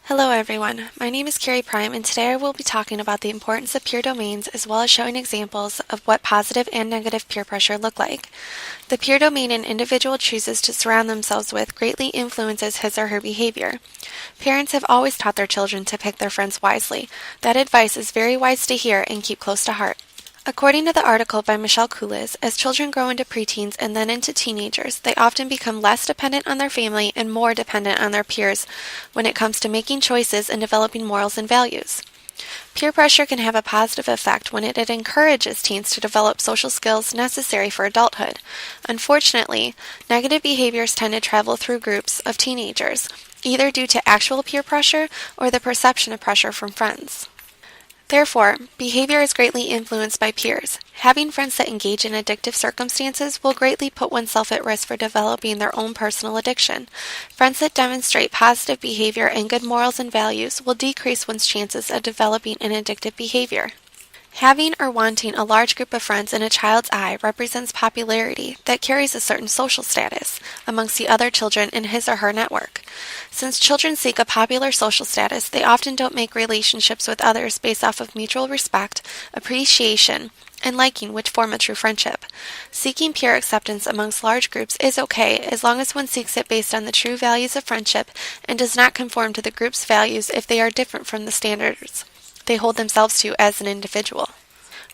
Hello everyone, my name is Carrie Prime and today I will be talking about the importance of peer domains as well as showing examples of what positive and negative peer pressure look like. The peer domain an individual chooses to surround themselves with greatly influences his or her behavior. Parents have always taught their children to pick their friends wisely. That advice is very wise to hear and keep close to heart. According to the article by Michelle Kulis, as children grow into preteens and then into teenagers, they often become less dependent on their family and more dependent on their peers when it comes to making choices and developing morals and values. Peer pressure can have a positive effect when it encourages teens to develop social skills necessary for adulthood. Unfortunately, negative behaviors tend to travel through groups of teenagers, either due to actual peer pressure or the perception of pressure from friends. Therefore, behavior is greatly influenced by peers. Having friends that engage in addictive circumstances will greatly put oneself at risk for developing their own personal addiction. Friends that demonstrate positive behavior and good morals and values will decrease one's chances of developing an addictive behavior. Having or wanting a large group of friends in a child's eye represents popularity that carries a certain social status amongst the other children in his or her network. Since children seek a popular social status, they often don't make relationships with others based off of mutual respect, appreciation, and liking, which form a true friendship. Seeking peer acceptance amongst large groups is okay as long as one seeks it based on the true values of friendship and does not conform to the group's values if they are different from the standards they hold themselves to as an individual.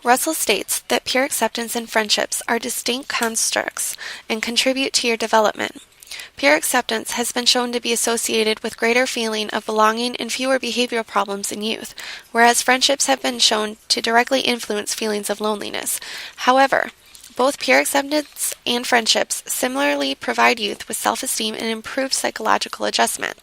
Russell states that peer acceptance and friendships are distinct constructs and contribute to your development. Peer acceptance has been shown to be associated with greater feeling of belonging and fewer behavioral problems in youth, whereas friendships have been shown to directly influence feelings of loneliness. However, both peer acceptance and friendships similarly provide youth with self-esteem and improved psychological adjustment.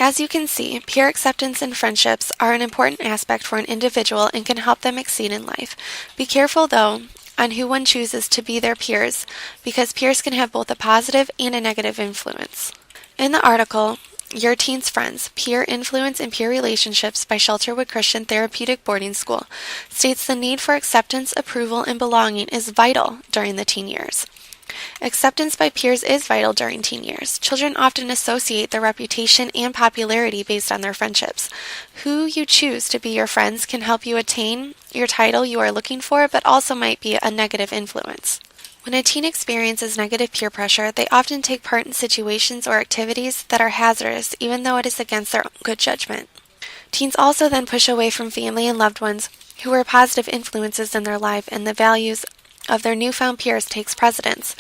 As you can see, peer acceptance and friendships are an important aspect for an individual and can help them exceed in life. Be careful, though, on who one chooses to be their peers, because peers can have both a positive and a negative influence. In the article, Your Teen's Friends, Peer Influence and Peer Relationships by Shelterwood Christian Therapeutic Boarding School, states the need for acceptance, approval, and belonging is vital during the teen years. Acceptance by peers is vital during teen years. Children often associate their reputation and popularity based on their friendships. Who you choose to be your friends can help you attain your title you are looking for, but also might be a negative influence. When a teen experiences negative peer pressure, they often take part in situations or activities that are hazardous, even though it is against their good judgment. Teens also then push away from family and loved ones who are positive influences in their life, and the values of their newfound peers takes precedence.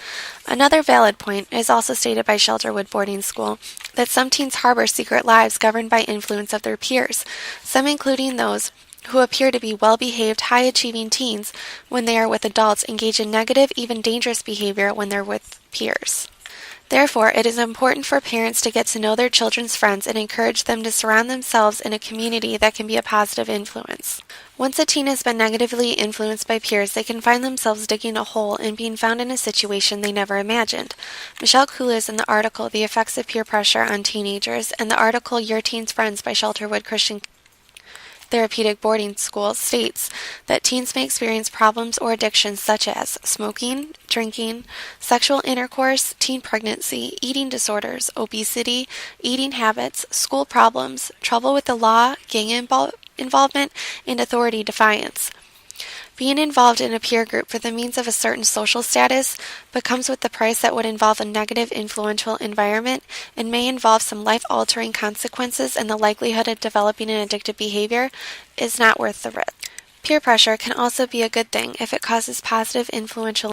Another valid point is also stated by Shelterwood Boarding School that some teens harbor secret lives governed by influence of their peers, some including those who appear to be well-behaved, high-achieving teens when they are with adults engage in negative, even dangerous behavior when they're with peers. Therefore, it is important for parents to get to know their children's friends and encourage them to surround themselves in a community that can be a positive influence. Once a teen has been negatively influenced by peers, they can find themselves digging a hole and being found in a situation they never imagined. Michelle Kulis in the article The Effects of Peer Pressure on Teenagers and the article Your Teen's Friends by Shelterwood Christian Therapeutic Boarding School states that teens may experience problems or addictions such as smoking, drinking, sexual intercourse, teen pregnancy, eating disorders, obesity, eating habits, school problems, trouble with the law, gang involvement, and authority defiance. Being involved in a peer group for the means of a certain social status but comes with the price that would involve a negative influential environment and may involve some life-altering consequences and the likelihood of developing an addictive behavior is not worth the risk. Peer pressure can also be a good thing if it causes positive influential